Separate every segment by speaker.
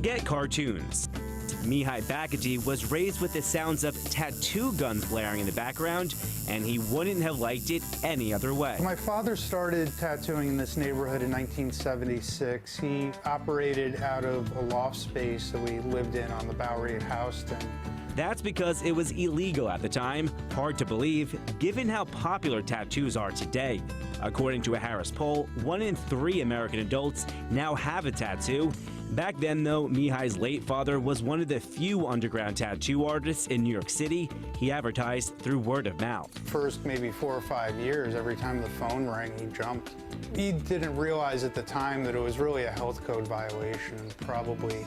Speaker 1: forget cartoons. Mihai Bakati was raised with the sounds of tattoo guns blaring in the background, and he wouldn't have liked it any other way.
Speaker 2: My father started tattooing in this neighborhood in 1976. He operated out of a loft space that we lived in on the Bowery at Houston.
Speaker 1: That's because it was illegal at the time. Hard to believe, given how popular tattoos are today. According to a Harris poll, 1 in 3 American adults now have a tattoo. Back then, though, Mihai's late father was one of the few underground tattoo artists in New York City. He advertised through word of mouth.
Speaker 2: First maybe 4 or 5 years, every time the phone rang, he jumped. He didn't realize at the time that it was really a health code violation, probably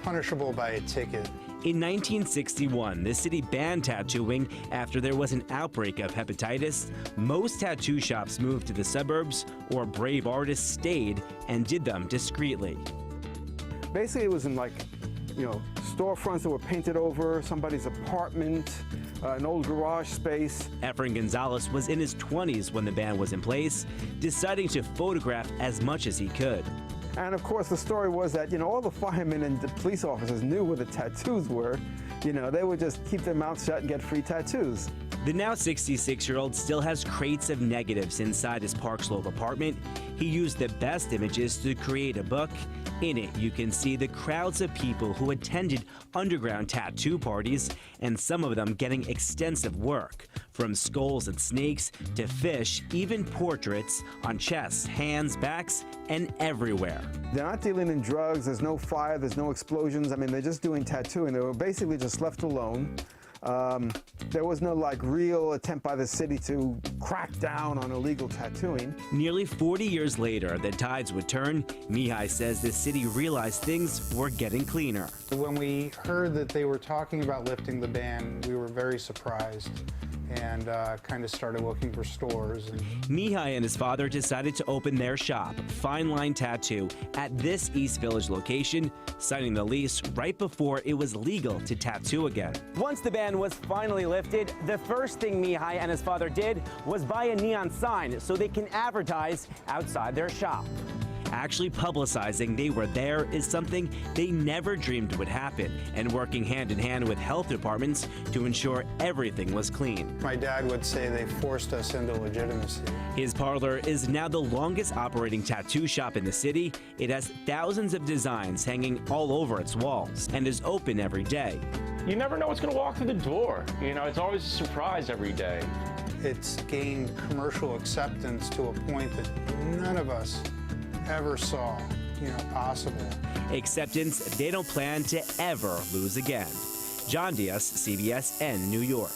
Speaker 2: punishable by a ticket.
Speaker 1: In 1961, the city banned tattooing after there was an outbreak of hepatitis. Most tattoo shops moved to the suburbs, or brave artists stayed and did them discreetly.
Speaker 3: Basically, it was in storefronts that were painted over, somebody's apartment, an old garage space.
Speaker 1: Efrain Gonzalez was in his 20s when the ban was in place, deciding to photograph as much as he could.
Speaker 3: And of course, the story was that, all the firemen and the police officers knew where the tattoos were. They would just keep their mouths shut and get free tattoos.
Speaker 1: The now 66-year-old still has crates of negatives inside his Park Slope apartment. He used the best images to create a book. In it, you can see the crowds of people who attended underground tattoo parties, and some of them getting extensive work, from skulls and snakes to fish, even portraits on chests, hands, backs, and everywhere.
Speaker 3: They're not dealing in drugs, there's no fire, there's no explosions. I mean, they're just doing tattooing. They were basically just left alone. There was no real attempt by the city to crack down on illegal tattooing.
Speaker 1: Nearly 40 years later, the tides would turn. Mihai says the city realized things were getting cleaner.
Speaker 2: When we heard that they were talking about lifting the ban, we were very surprised and kind of started looking for stores.
Speaker 1: Mihai and his father decided to open their shop, Fine Line Tattoo, at this East Village location, signing the lease right before it was legal to tattoo again. Once the ban was finally lifted, the first thing Mihai and his father did was buy a neon sign so they can advertise outside their shop. Actually publicizing they were there is something they never dreamed would happen, and working hand in hand with health departments to ensure everything was clean.
Speaker 2: My dad would say they forced us into legitimacy.
Speaker 1: His parlor is now the longest operating tattoo shop in the city. It has thousands of designs hanging all over its walls and is open every day.
Speaker 4: You never know what's going to walk through the door. It's always a surprise every day.
Speaker 2: It's gained commercial acceptance to a point that none of us ever saw, possible.
Speaker 1: Acceptance they don't plan to ever lose again. John Diaz, CBSN, New York.